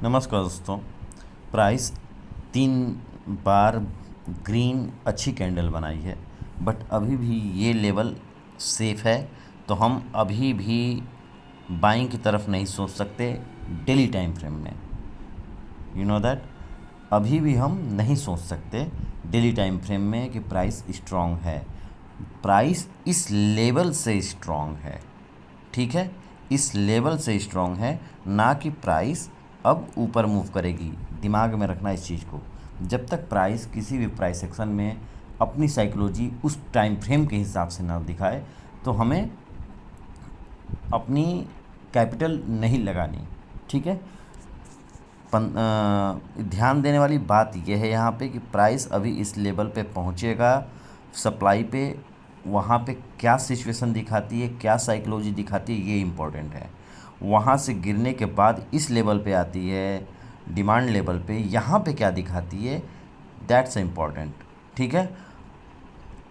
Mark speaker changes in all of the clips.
Speaker 1: नमस्कार दोस्तों। प्राइस 3 बार ग्रीन अच्छी कैंडल बनाई है, बट अभी भी ये लेवल सेफ है। तो हम अभी भी बाइंग की तरफ नहीं सोच सकते डेली टाइम फ्रेम में। यू नो दैट अभी भी हम नहीं सोच सकते डेली टाइम फ्रेम में कि प्राइस स्ट्रॉन्ग है। प्राइस इस लेवल से स्ट्रॉन्ग है, ठीक है, इस लेवल से स्ट्रॉन्ग है, ना कि प्राइस अब ऊपर मूव करेगी। दिमाग में रखना इस चीज़ को। जब तक प्राइस किसी भी प्राइस सेक्शन में अपनी साइकोलॉजी उस टाइम फ्रेम के हिसाब से ना दिखाए, तो हमें अपनी कैपिटल नहीं लगानी, ठीक है। ध्यान देने वाली बात यह है यहाँ पे कि प्राइस अभी इस लेवल पे पहुँचेगा, सप्लाई पे, वहाँ पे क्या सिचुएशन दिखाती है, क्या साइकोलॉजी दिखाती है, ये इम्पोर्टेंट है। वहाँ से गिरने के बाद इस लेवल पे आती है, डिमांड लेवल पे, यहाँ पे क्या दिखाती है, दैट्स इम्पॉर्टेंट, ठीक है।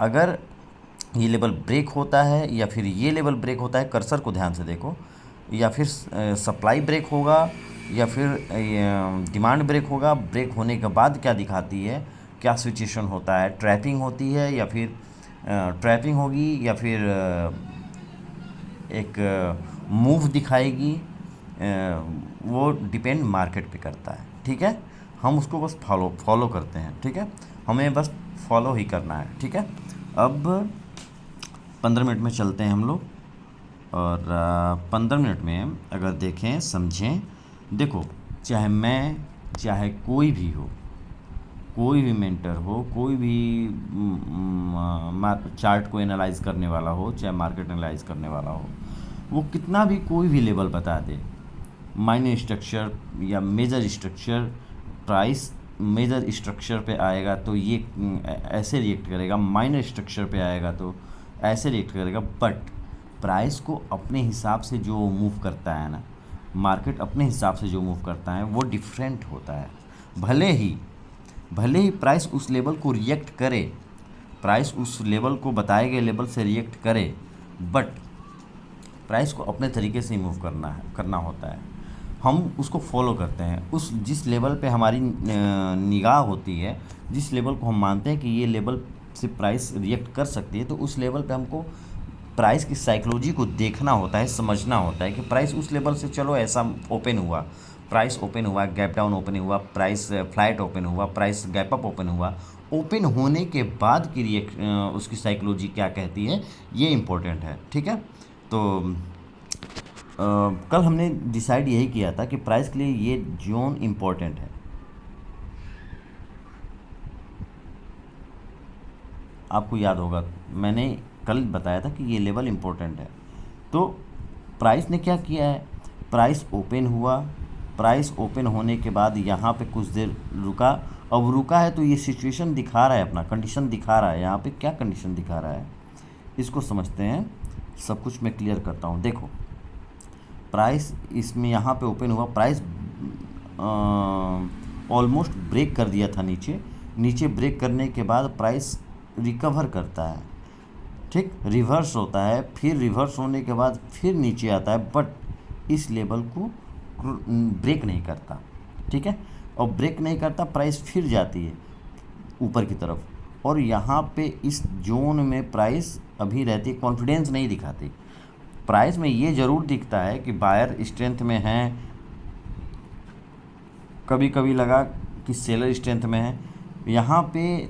Speaker 1: अगर ये लेवल ब्रेक होता है या फिर ये लेवल ब्रेक होता है, कर्सर को ध्यान से देखो, या फिर सप्लाई ब्रेक होगा या फिर डिमांड ब्रेक होगा, ब्रेक होने के बाद क्या दिखाती है, क्या सिचुएशन होता है, ट्रैपिंग होती है या फिर ट्रैपिंग होगी या फिर एक मूव दिखाएगी, वो डिपेंड मार्केट पे करता है, ठीक है। हम उसको बस फॉलो करते हैं, ठीक है, हमें बस फॉलो ही करना है, ठीक है। अब 15 मिनट में चलते हैं हम लोग, और 15 मिनट में अगर देखें समझें, देखो, चाहे मैं, चाहे कोई भी हो, कोई भी मेंटर हो, कोई भी चार्ट को एनालाइज करने वाला हो, चाहे मार्केट एनालाइज करने वाला हो, वो कितना भी कोई भी लेवल बता दे, माइनर स्ट्रक्चर या major structure, price major structure पे आएगा तो ये ऐसे रिएक्ट करेगा, माइनर स्ट्रक्चर पे आएगा तो ऐसे रिएक्ट करेगा। बट प्राइस को अपने हिसाब से जो मूव करता है ना, मार्केट अपने हिसाब से जो मूव करता है वो डिफरेंट होता है। भले ही प्राइस उस लेवल को रिएक्ट करे, प्राइस उस लेवल को बताए गए लेवल से रिएक्ट करे, बट प्राइस को अपने तरीके से मूव करना होता है। हम उसको फॉलो करते हैं, उस जिस लेवल पे हमारी निगाह होती है, जिस लेवल को हम मानते हैं कि ये लेवल से प्राइस रिएक्ट कर सकती है, तो उस लेवल पे हमको प्राइस की साइकोलॉजी को देखना होता है, समझना होता है कि प्राइस उस लेवल से, चलो ऐसा ओपन हुआ, प्राइस ओपन हुआ, गैप डाउन ओपन हुआ, प्राइस फ्लैट ओपन हुआ, प्राइस गैप अप ओपन हुआ, ओपन होने के बाद की उसकी साइकोलॉजी क्या कहती है, ये इम्पोर्टेंट है, ठीक है। तो कल हमने डिसाइड यही किया था कि प्राइस के लिए ये जोन इम्पोर्टेंट है। आपको याद होगा मैंने कल बताया था कि ये लेवल इम्पोर्टेंट है। तो प्राइस ने क्या किया है, प्राइस ओपन हुआ, प्राइस ओपन होने के बाद यहाँ पे कुछ देर रुका। अब रुका है तो ये सिचुएशन दिखा रहा है, अपना कंडीशन दिखा रहा है। यहाँ पे क्या कंडीशन दिखा रहा है, इसको समझते हैं, सब कुछ मैं क्लियर करता हूँ। देखो, प्राइस इसमें यहाँ पे ओपन हुआ, प्राइस ऑलमोस्ट ब्रेक कर दिया था नीचे ब्रेक करने के बाद प्राइस रिकवर करता है, ठीक, रिवर्स होता है, फिर रिवर्स होने के बाद फिर नीचे आता है, बट इस लेवल को ब्रेक नहीं करता, ठीक है। और ब्रेक नहीं करता, प्राइस फिर जाती है ऊपर की तरफ, और यहाँ पे इस जोन में प्राइस अभी रहती है, कॉन्फिडेंस नहीं दिखाती। प्राइस में ये ज़रूर दिखता है कि बायर स्ट्रेंथ में है, कभी कभी लगा कि सेलर स्ट्रेंथ में है। यहाँ पे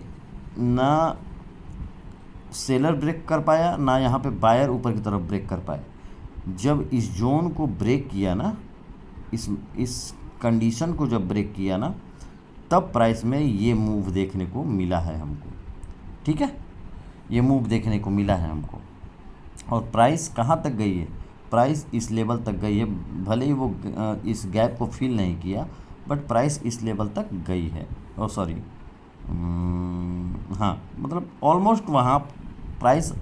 Speaker 1: ना सेलर ब्रेक कर पाया, ना यहाँ पे बायर ऊपर की तरफ ब्रेक कर पाए। जब इस जोन को ब्रेक किया ना, इस कंडीशन को जब ब्रेक किया ना, तब प्राइस में ये मूव देखने को मिला है हमको, ठीक है, ये मूव देखने को मिला है हमको। और प्राइस कहाँ तक गई है, प्राइस इस लेवल तक गई है, भले ही वो इस गैप को फिल नहीं किया, बट प्राइस इस लेवल तक गई है। ओ सॉरी, हाँ, मतलब ऑलमोस्ट वहाँ प्राइस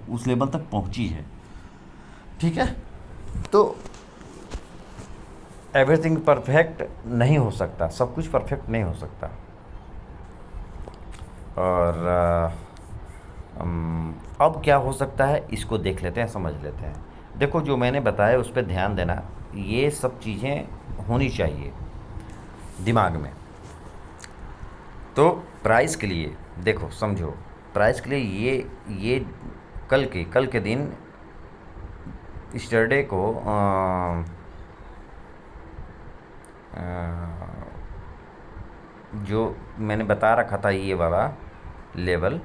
Speaker 1: उस लेवल तक पहुँची है, ठीक है। तो एवरीथिंग परफेक्ट नहीं हो सकता, सब कुछ परफेक्ट नहीं हो सकता। और अब क्या हो सकता है, इसको देख लेते हैं, समझ लेते हैं। देखो, जो मैंने बताया उस पर ध्यान देना, ये सब चीज़ें होनी चाहिए दिमाग में। तो प्राइस के लिए देखो, समझो, प्राइस के लिए ये कल के दिन स्टरडे को जो मैंने बता रखा था ये वाला लेवल,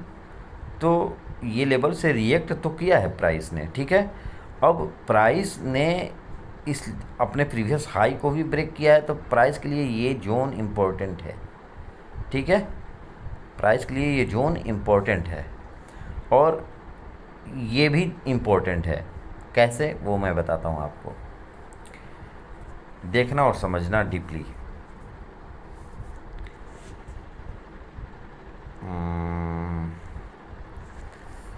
Speaker 1: तो ये लेवल से रिएक्ट तो किया है प्राइस ने, ठीक है। अब प्राइस ने इस अपने प्रीवियस हाई को भी ब्रेक किया है, तो प्राइस के लिए ये जोन इम्पोर्टेंट है, ठीक है। प्राइस के लिए ये जोन इम्पोर्टेंट है और ये भी इम्पोर्टेंट है। कैसे, वो मैं बताता हूँ आपको, देखना और समझना डीपली।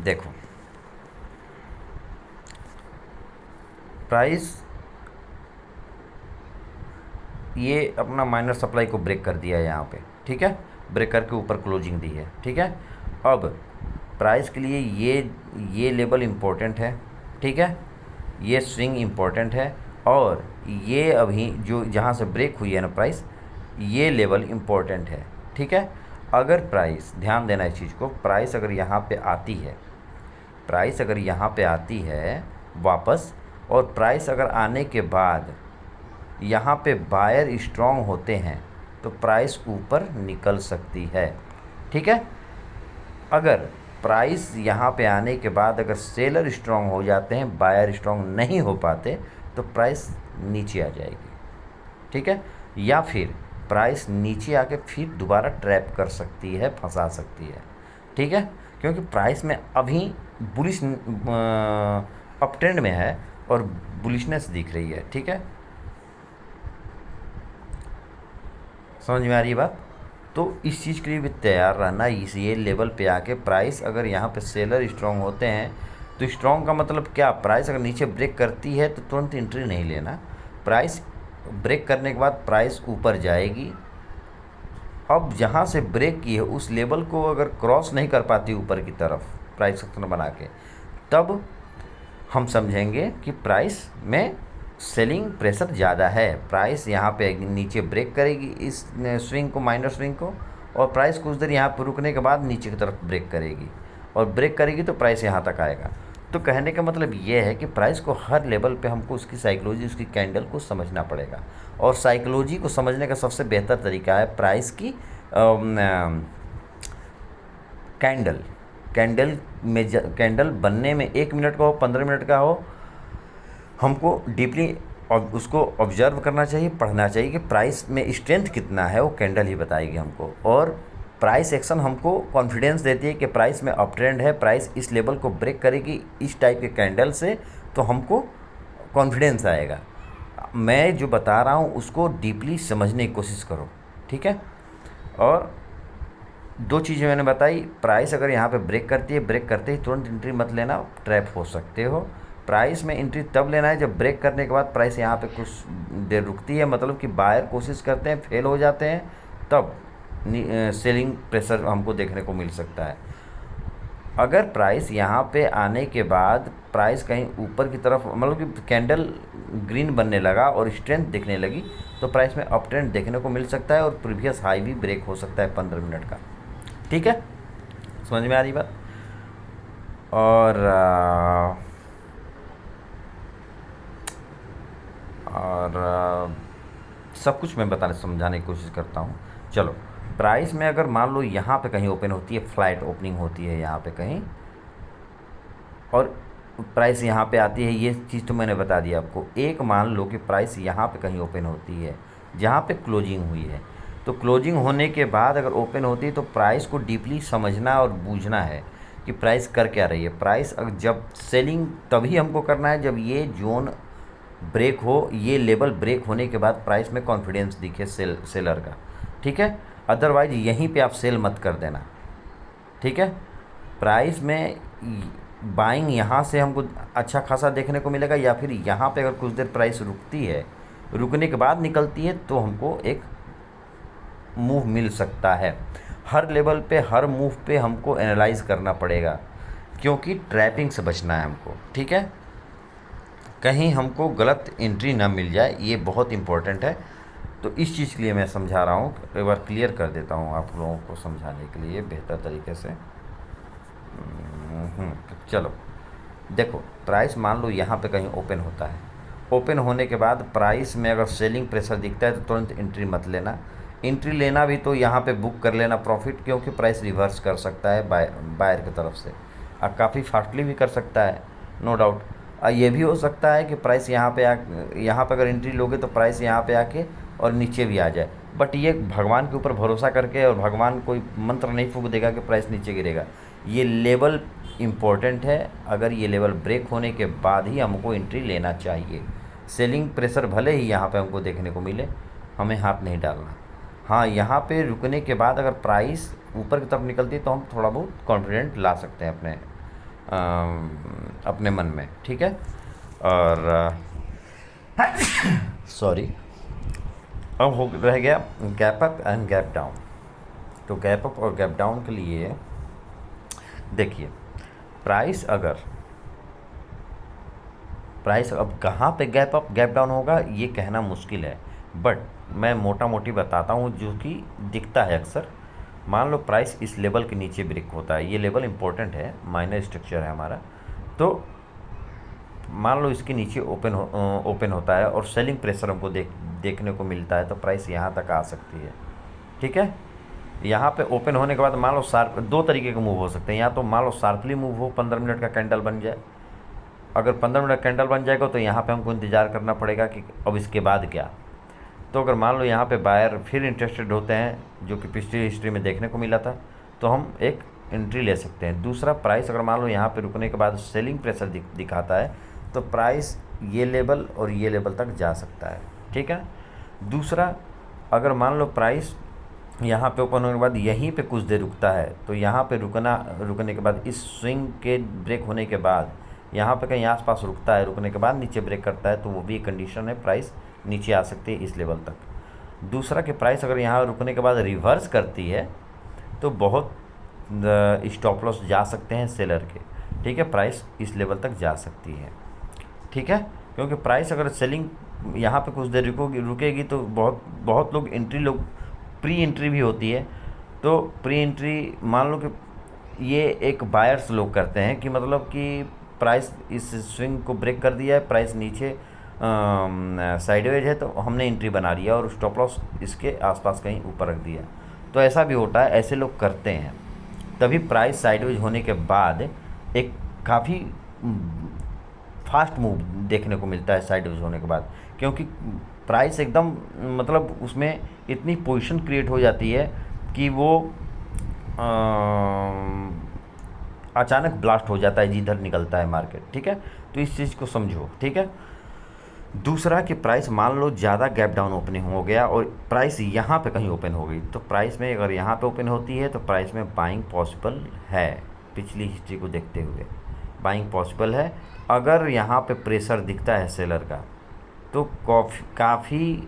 Speaker 1: देखो, प्राइस ये अपना माइनर सप्लाई को ब्रेक कर दिया है यहाँ पे, ठीक है, ब्रेक करके ऊपर क्लोजिंग दी है, ठीक है। अब प्राइस के लिए ये लेवल इम्पोर्टेंट है, ठीक है, ये स्विंग इम्पोर्टेंट है, और ये अभी जो जहाँ से ब्रेक हुई है ना प्राइस, ये लेवल इम्पोर्टेंट है, ठीक है। अगर प्राइस, ध्यान देना इस चीज़ को, प्राइस अगर यहाँ पे आती है, प्राइस अगर यहाँ पे आती है वापस, और प्राइस अगर आने के बाद यहाँ पे बायर स्ट्रॉन्ग होते हैं, तो प्राइस ऊपर निकल सकती है, ठीक है। अगर प्राइस यहाँ पे आने के बाद अगर सेलर स्ट्रॉन्ग हो जाते हैं, बायर स्ट्रॉन्ग नहीं हो पाते, तो प्राइस नीचे आ जाएगी, ठीक है। या फिर प्राइस नीचे आके फिर दोबारा ट्रैप कर सकती है, फंसा सकती है, ठीक है, क्योंकि प्राइस में अभी बुलिश अप ट्रेंड में है और बुलिशनेस दिख रही है, ठीक है। समझ में आ रही है बात। तो इस चीज़ के लिए भी तैयार रहना, इस ये लेवल पे आके प्राइस अगर यहाँ पे सेलर स्ट्रॉन्ग होते हैं, तो स्ट्रॉन्ग का मतलब क्या, प्राइस अगर नीचे ब्रेक करती है तो तुरंत एंट्री नहीं लेना, प्राइस ब्रेक करने के बाद प्राइस ऊपर जाएगी। अब जहाँ से ब्रेक की है उस लेवल को अगर क्रॉस नहीं कर पाती ऊपर की तरफ प्राइस सेक्शन बना के, तब हम समझेंगे कि प्राइस में सेलिंग प्रेशर ज़्यादा है। प्राइस यहाँ पे नीचे ब्रेक करेगी इस स्विंग को, माइनर स्विंग को, और प्राइस कुछ देर यहाँ पर रुकने के बाद नीचे की तरफ ब्रेक करेगी, और ब्रेक करेगी तो प्राइस यहाँ तक आएगा। तो कहने का मतलब ये है कि प्राइस को हर लेवल पे हमको उसकी साइकोलॉजी, उसकी कैंडल को समझना पड़ेगा, और साइकोलॉजी को समझने का सबसे बेहतर तरीका है प्राइस की कैंडल बनने में 1 मिनट का हो, 15 मिनट का हो, हमको डीपली उसको ऑब्जर्व करना चाहिए, पढ़ना चाहिए कि प्राइस में स्ट्रेंथ कितना है, वो कैंडल ही बताएगी हमको। और प्राइस एक्शन हमको कॉन्फिडेंस देती है कि प्राइस में अप ट्रेंड है, प्राइस इस लेवल को ब्रेक करेगी इस टाइप के कैंडल से, तो हमको कॉन्फिडेंस आएगा। मैं जो बता रहा हूँ उसको डीपली समझने की कोशिश करो, ठीक है। और 2 चीज़ें मैंने बताई, प्राइस अगर यहाँ पे ब्रेक करती है, ब्रेक करते ही तुरंत एंट्री मत लेना, ट्रैप हो सकते हो। प्राइस में एंट्री तब लेना है जब ब्रेक करने के बाद प्राइस यहाँ पे कुछ देर रुकती है, मतलब कि बायर कोशिश करते हैं, फेल हो जाते हैं, तब सेलिंग प्रेशर हमको देखने को मिल सकता है। अगर प्राइस यहाँ पे आने के बाद प्राइस कहीं ऊपर की तरफ, मतलब कि कैंडल ग्रीन बनने लगा और स्ट्रेंथ दिखने लगी, तो प्राइस में अप ट्रेंड देखने को मिल सकता है और प्रीवियस हाई भी ब्रेक हो सकता है 15 मिनट का, ठीक है। समझ में आ रही बात। और सब कुछ मैं बताने समझाने की कोशिश करता हूँ। चलो, प्राइस में अगर मान लो यहाँ पे कहीं ओपन होती है, फ्लैट ओपनिंग होती है यहाँ पे कहीं, और प्राइस यहाँ पे आती है, ये चीज़ तो मैंने बता दिया आपको। एक मान लो कि प्राइस यहाँ पे कहीं ओपन होती है जहाँ पे क्लोजिंग हुई है, तो क्लोजिंग होने के बाद अगर ओपन होती है तो प्राइस को डीपली समझना और बूझना है कि प्राइस कर क्या रही है। प्राइस जब सेलिंग तभी हमको करना है जब ये जोन ब्रेक हो, ये लेवल ब्रेक होने के बाद प्राइस में कॉन्फिडेंस दिखे सेलर का, ठीक है। अदरवाइज यहीं पे आप सेल मत कर देना, ठीक है। प्राइस में बाइंग यहाँ से हमको अच्छा खासा देखने को मिलेगा, या फिर यहाँ पे अगर कुछ देर प्राइस रुकती है, रुकने के बाद निकलती है, तो हमको एक मूव मिल सकता है। हर लेवल पे, हर मूव पे हमको एनालाइज करना पड़ेगा, क्योंकि ट्रैपिंग से बचना है हमको, ठीक है। कहीं हमको गलत एंट्री ना मिल जाए, ये बहुत इम्पोर्टेंट है। तो इस चीज़ के लिए मैं समझा रहा हूँ, एक बार क्लियर कर देता हूँ आप लोगों को समझाने के लिए बेहतर तरीके से। चलो देखो, प्राइस मान लो यहाँ पे कहीं ओपन होता है, ओपन होने के बाद प्राइस में अगर सेलिंग प्रेशर दिखता है तो तुरंत एंट्री मत लेना। एंट्री लेना भी तो यहाँ पे बुक कर लेना प्रॉफिट, क्योंकि प्राइस रिवर्स कर सकता है बायर की तरफ से, और काफ़ी फास्टली भी कर सकता है, नो डाउट। ये भी हो सकता है कि प्राइस यहाँ पे अगर एंट्री लोगे तो प्राइस यहाँ पे आके और नीचे भी आ जाए, बट ये भगवान के ऊपर भरोसा करके, और भगवान कोई मंत्र नहीं फूंक देगा कि प्राइस नीचे गिरेगा। ये लेवल इम्पोर्टेंट है, अगर ये लेवल ब्रेक होने के बाद ही हमको एंट्री लेना चाहिए। सेलिंग प्रेशर भले ही यहाँ पे हमको देखने को मिले, हमें हाथ नहीं डालना। हाँ, यहाँ पे रुकने के बाद अगर प्राइस ऊपर की तरफ निकलती है तो हम थोड़ा बहुत कॉन्फिडेंट ला सकते हैं अपने मन में, ठीक है। और सॉरी, अब हो रह गया gap up and gap down. तो गैप अप और गैप डाउन के लिए देखिए, प्राइस अब कहाँ पे गैप अप गैप डाउन होगा ये कहना मुश्किल है, बट मैं मोटा मोटी बताता हूँ जो कि दिखता है अक्सर। मान लो प्राइस इस लेवल के नीचे ब्रेक होता है, ये लेवल इंपॉर्टेंट है, माइनर स्ट्रक्चर है हमारा। तो मान लो इसके नीचे ओपन होता है और सेलिंग प्रेशर हमको देखने को मिलता है, तो प्राइस यहाँ तक आ सकती है, ठीक है। यहाँ पे ओपन होने के बाद मान लो शार्प, दो तरीके के मूव हो सकते हैं, या तो मान लो शार्पली मूव हो, 15 मिनट का कैंडल बन जाए। अगर 15 मिनट कैंडल बन जाएगा तो यहाँ पे हमको इंतज़ार करना पड़ेगा कि अब इसके बाद क्या। तो अगर मान लो यहाँ पे बायर फिर इंटरेस्टेड होते हैं, जो कि पिछली हिस्ट्री में देखने को मिला था, तो हम एक एंट्री ले सकते हैं। दूसरा, प्राइस अगर मान लो यहाँ पे रुकने के बाद सेलिंग प्रेशर दिखाता है, तो प्राइस ये लेवल और ये लेवल तक जा सकता है, ठीक है। दूसरा, अगर मान लो प्राइस यहाँ पे ओपन होने के बाद यहीं पे कुछ देर रुकता है, तो यहाँ पे रुकने के बाद इस स्विंग के ब्रेक होने के बाद यहाँ पे कहीं आसपास रुकता है, रुकने के बाद नीचे ब्रेक करता है, तो वो भी एक कंडीशन है, प्राइस नीचे आ सकती है इस लेवल तक। दूसरा कि प्राइस अगर यहाँ रुकने के बाद रिवर्स करती है तो बहुत स्टॉप लॉस जा सकते हैं सेलर के, ठीक है। प्राइस इस लेवल तक जा सकती है, ठीक है, क्योंकि प्राइस अगर सेलिंग यहाँ पे कुछ देर रुकेगी तो बहुत लोग प्री एंट्री भी होती है। तो प्री एंट्री मान लो कि ये एक बायर्स लोग करते हैं कि मतलब कि प्राइस इस स्विंग को ब्रेक कर दिया है, प्राइस नीचे साइडवेज है, तो हमने एंट्री बना लिया और स्टॉप लॉस इसके आसपास कहीं ऊपर रख दिया। तो ऐसा भी होता है, ऐसे लोग करते हैं, तभी प्राइस साइडवेज होने के बाद एक काफ़ी फास्ट मूव देखने को मिलता है साइडवेज होने के बाद, क्योंकि प्राइस एकदम मतलब उसमें इतनी पोजीशन क्रिएट हो जाती है कि वो अचानक ब्लास्ट हो जाता है जिधर निकलता है मार्केट, ठीक है। तो इस चीज़ को समझो, ठीक है। दूसरा कि प्राइस मान लो ज़्यादा गैप डाउन ओपनिंग हो गया और प्राइस यहाँ पे कहीं ओपन हो गई, तो प्राइस में अगर यहाँ पे ओपन होती है तो प्राइस में बाइंग पॉसिबल है, पिछली हिस्ट्री को देखते हुए बाइंग पॉसिबल है। अगर यहाँ पे प्रेशर दिखता है सेलर का, तो काफ़ी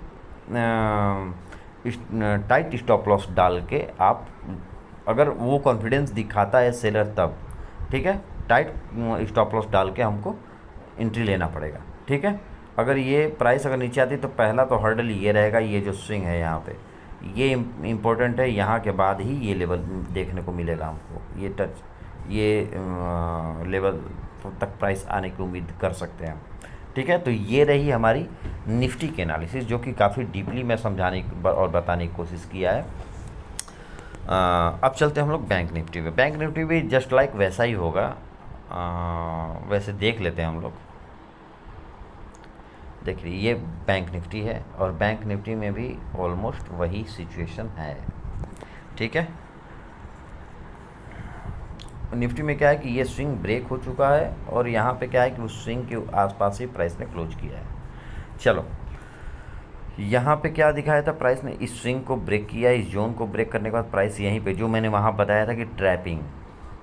Speaker 1: टाइट स्टॉप लॉस डाल के आप, अगर वो कॉन्फिडेंस दिखाता है सेलर तब, ठीक है, टाइट स्टॉप लॉस डाल के हमको एंट्री लेना पड़ेगा, ठीक है। अगर ये प्राइस अगर नीचे आती तो पहला तो हर्डल ये रहेगा, ये जो स्विंग है यहाँ पे ये इम्पोर्टेंट है, यहाँ के बाद ही ये लेवल देखने को मिलेगा हमको, ये लेवल तक प्राइस आने की उम्मीद कर सकते हैं, ठीक है। तो ये रही हमारी निफ्टी की एनालिसिस, जो कि काफ़ी डीपली मैं समझाने और बताने की कोशिश किया है। अब चलते हैं हम लोग बैंक निफ्टी पे। बैंक निफ्टी भी जस्ट लाइक वैसा ही होगा, वैसे देख लेते हैं हम लोग। देखिए ये बैंक निफ्टी है और बैंक निफ्टी में भी ऑलमोस्ट वही सिचुएशन है, ठीक है। निफ्टी में क्या है कि ये स्विंग ब्रेक हो चुका है और यहाँ पे क्या है कि उस स्विंग के आसपास ही प्राइस ने क्लोज किया है। चलो यहाँ पे क्या दिखाया था, प्राइस ने इस स्विंग को ब्रेक किया, इस जोन को ब्रेक करने के बाद प्राइस यहीं पे, जो मैंने वहाँ बताया था कि ट्रैपिंग,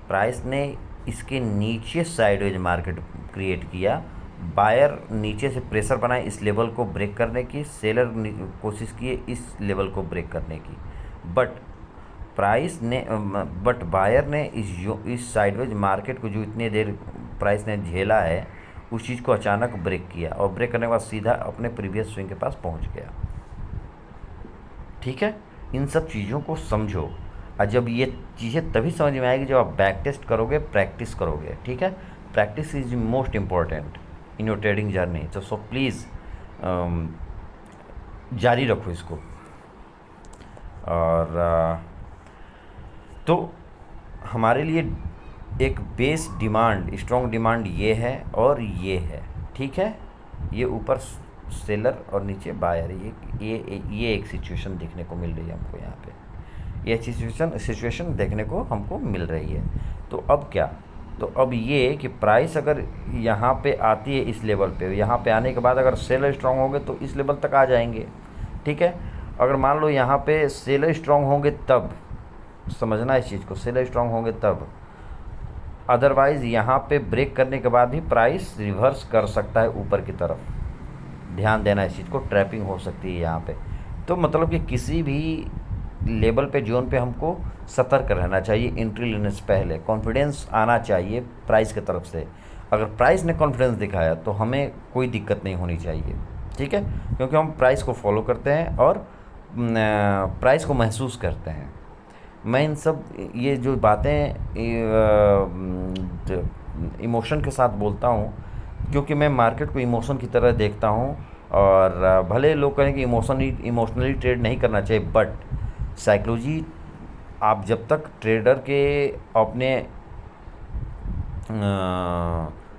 Speaker 1: प्राइस ने इसके नीचे साइडवेज मार्केट क्रिएट किया, बायर नीचे से प्रेशर बनाए इस लेवल को ब्रेक करने की, सेलर कोशिश किए इस लेवल को ब्रेक करने की, बट बायर ने इस साइडवेज मार्केट को जो इतनी देर प्राइस ने झेला है उस चीज़ को अचानक ब्रेक किया और ब्रेक करने के बाद सीधा अपने प्रीवियस स्विंग के पास पहुंच गया। ठीक है, इन सब चीज़ों को समझो। और जब ये चीज़ें तभी समझ में आएगी जब आप बैक टेस्ट करोगे, प्रैक्टिस करोगे। ठीक है, practice is most important in your trading journey. तो सो प्लीज़ जारी रखो इसको। और तो हमारे लिए एक बेस डिमांड, स्ट्रॉन्ग डिमांड ये है और ये है। ठीक है, ये ऊपर सेलर और नीचे बायर, ये एक सिचुएशन देखने को मिल रही है हमको यहाँ पे। ये सिचुएशन देखने को हमको मिल रही है। तो अब क्या, तो अब ये कि प्राइस अगर यहाँ पे आती है इस लेवल पे, यहाँ पे आने के बाद अगर सेलर स्ट्रांग होंगे तो इस लेवल तक आ जाएंगे। ठीक है, अगर मान लो यहाँ पे सेलर स्ट्रांग होंगे तब, समझना इस चीज़ को, सेलर स्ट्रांग होंगे तब। अदरवाइज़ यहाँ पे ब्रेक करने के बाद भी प्राइस रिवर्स कर सकता है ऊपर की तरफ। ध्यान देना इस चीज़ को, ट्रैपिंग हो सकती है यहाँ पे। तो मतलब कि किसी भी लेवल पे, जोन पे हमको सतर्क रहना चाहिए। एंट्री लेने से पहले कॉन्फिडेंस आना चाहिए प्राइस की तरफ से। अगर प्राइस ने कॉन्फिडेंस दिखाया तो हमें कोई दिक्कत नहीं होनी चाहिए। ठीक है, क्योंकि हम प्राइस को फॉलो करते हैं और प्राइस को महसूस करते हैं। मैं इन सब ये जो बातें इमोशन के साथ बोलता हूँ, क्योंकि मैं मार्केट को इमोशन की तरह देखता हूँ। और भले लोग कहें कि इमोशनली ट्रेड नहीं करना चाहिए, बट साइकोलॉजी, आप जब तक ट्रेडर के अपने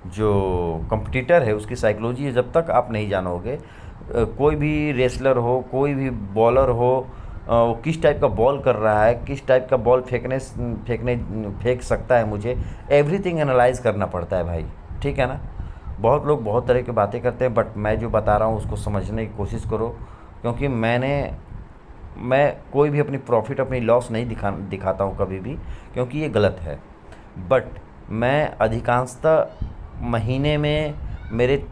Speaker 1: जो कंपटीटर है उसकी साइकोलॉजी जब तक आप नहीं जानोगे, कोई भी रेसलर हो, कोई भी बॉलर हो, वो किस टाइप का बॉल कर रहा है, किस टाइप का बॉल फेंक सकता है, मुझे एवरीथिंग एनालाइज करना पड़ता है भाई। ठीक है ना, बहुत लोग बहुत तरह की बातें करते हैं, बट मैं जो बता रहा हूँ उसको समझने की कोशिश करो। क्योंकि मैं कोई भी अपनी प्रॉफिट, अपनी लॉस नहीं दिखाता हूँ कभी भी, क्योंकि ये गलत है। बट मैं अधिकांशतः महीने में मेरे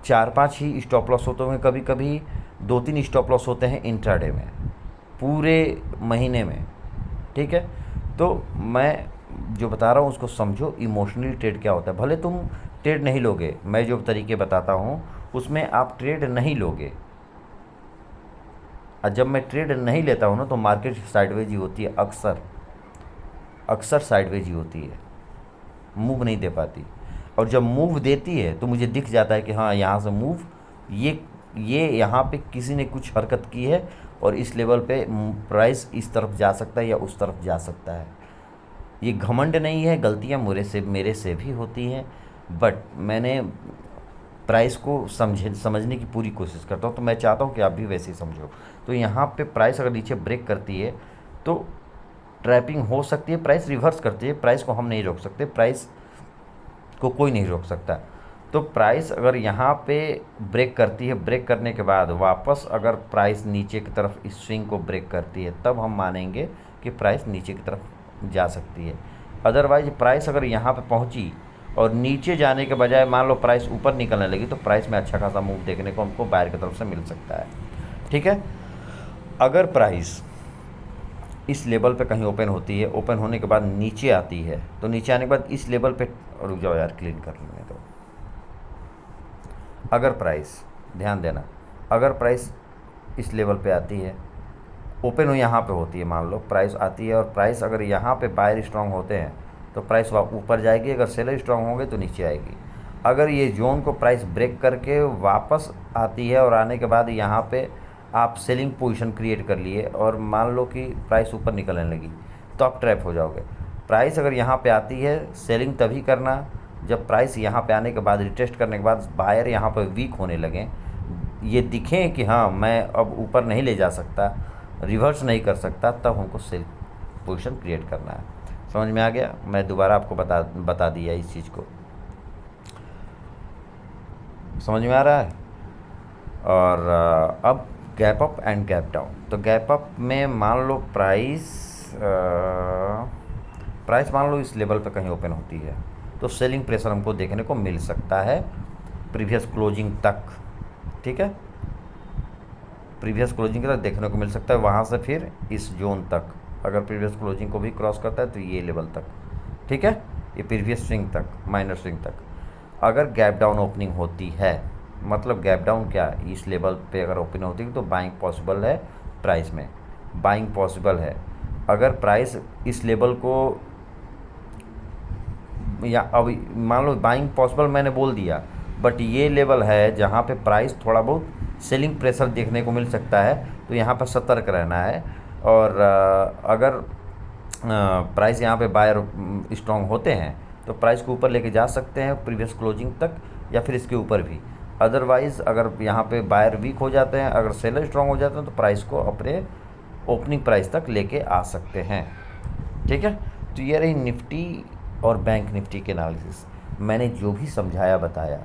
Speaker 1: 4-5 ही स्टॉप लॉस होते हैं, कभी कभी 2-3 स्टॉप लॉस होते हैं इंट्राडे में, पूरे महीने में। ठीक है, तो मैं जो बता रहा हूँ उसको समझो। इमोशनली ट्रेड क्या होता है, भले तुम ट्रेड नहीं लोगे, मैं जो तरीके बताता हूँ उसमें आप ट्रेड नहीं लोगे। और जब मैं ट्रेड नहीं लेता हूँ ना, तो मार्केट साइडवेज ही होती है, अक्सर साइडवेज ही होती है, मूव नहीं दे पाती। और जब मूव देती है तो मुझे दिख जाता है कि हाँ, यहाँ से मूव, ये यहाँ पे किसी ने कुछ हरकत की है और इस लेवल पे प्राइस इस तरफ जा सकता है या उस तरफ जा सकता है। ये घमंड नहीं है, गलतियाँ मेरे से भी होती हैं, बट मैंने प्राइस को समझने की पूरी कोशिश करता हूँ। तो मैं चाहता हूँ कि आप भी वैसे ही समझो। तो यहाँ पे प्राइस अगर नीचे ब्रेक करती है तो ट्रैपिंग हो सकती है, प्राइस रिवर्स करती है, प्राइस को हम नहीं रोक सकते, प्राइस को कोई नहीं रोक सकता। तो प्राइस अगर यहाँ पे ब्रेक करती है, ब्रेक करने के बाद वापस अगर प्राइस नीचे की तरफ इस स्विंग को ब्रेक करती है, तब हम मानेंगे कि प्राइस नीचे की तरफ जा सकती है। अदरवाइज प्राइस अगर यहाँ पे पहुँची और नीचे जाने के बजाय मान लो प्राइस ऊपर निकलने लगी, तो प्राइस में अच्छा खासा मूव देखने को हमको बायर की तरफ से मिल सकता है। ठीक है, अगर प्राइस इस लेवल पे कहीं ओपन होती है, ओपन होने के बाद नीचे आती है, तो नीचे आने के बाद इस लेवल पे, रुक जाओ यार, क्लीन कर लेने दो। अगर प्राइस, ध्यान देना, अगर प्राइस इस लेवल पे आती है, ओपन हो यहाँ पे होती है, मान लो प्राइस आती है और प्राइस अगर यहाँ पे बायर स्ट्रांग होते हैं तो प्राइस ऊपर जाएगी, अगर सेलर स्ट्रांग होंगे तो नीचे आएगी। अगर ये जोन को प्राइस ब्रेक करके वापस आती है और आने के बाद यहाँ पे आप सेलिंग पोजीशन क्रिएट कर लिए और मान लो कि प्राइस ऊपर निकलने लगी, तो आप ट्रैप हो जाओगे। प्राइस अगर यहाँ पे आती है, सेलिंग तभी करना जब प्राइस यहाँ पे आने के बाद, रिटेस्ट करने के बाद बायर यहाँ पर वीक होने लगें, ये दिखें कि हाँ मैं अब ऊपर नहीं ले जा सकता, रिवर्स नहीं कर सकता, तब हमको सेल पोजीशन क्रिएट करना है। समझ में आ गया? मैं दोबारा आपको बता दिया इस चीज़ को, समझ में आ रहा है? और अब gap up and gap down. तो गैप अप में मान लो प्राइस मान लो इस लेवल पे कहीं ओपन होती है, तो सेलिंग प्रेशर हमको देखने को मिल सकता है प्रीवियस क्लोजिंग तक। ठीक है, प्रीवियस क्लोजिंग तक देखने को मिल सकता है, वहाँ से फिर इस जोन तक, अगर प्रीवियस क्लोजिंग को भी क्रॉस करता है तो ये लेवल तक। ठीक है, ये प्रीवियस स्विंग तक, माइनर स्विंग तक। अगर गैप डाउन ओपनिंग होती है, मतलब गैप डाउन क्या, इस लेवल पे अगर ओपनिंग होती है तो बाइंग पॉसिबल है, प्राइस में बाइंग पॉसिबल है। अगर प्राइस इस लेवल को, या अभी मान लो बाइंग पॉसिबल मैंने बोल दिया, बट ये लेवल है जहाँ पे प्राइस थोड़ा बहुत सेलिंग प्रेशर देखने को मिल सकता है, तो यहाँ पर सतर्क रहना है। और अगर प्राइस यहाँ पे बायर स्ट्रॉन्ग होते हैं तो प्राइस को ऊपर लेके जा सकते हैं प्रीवियस क्लोजिंग तक, या फिर इसके ऊपर भी। अदरवाइज़ अगर यहाँ पे बायर वीक हो जाते हैं, अगर सेलर स्ट्रॉन्ग हो जाते हैं, तो प्राइस को अपने ओपनिंग प्राइस तक लेके आ सकते हैं। ठीक है, तो ये रही निफ्टी और बैंक निफ्टी के एनालिसिस। मैंने जो भी समझाया बताया,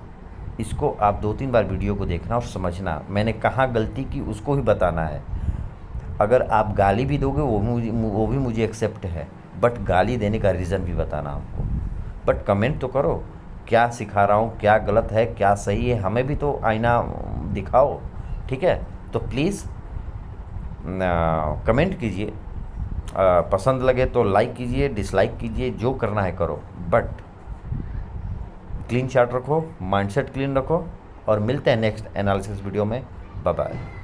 Speaker 1: इसको आप 2-3 बार वीडियो को देखना और समझना, मैंने कहाँ गलती की उसको ही बताना है। अगर आप गाली भी दोगे वो भी मुझे एक्सेप्ट है, बट गाली देने का रीज़न भी बताना आपको। बट कमेंट तो करो, क्या सिखा रहा हूँ, क्या गलत है, क्या सही है, हमें भी तो आईना दिखाओ। ठीक है, तो प्लीज़ कमेंट कीजिए, पसंद लगे तो लाइक कीजिए, डिसलाइक कीजिए, जो करना है करो, बट क्लीन चार्ट रखो, माइंडसेट क्लीन रखो। और मिलते हैं नेक्स्ट एनालिसिस वीडियो में। Bye bye.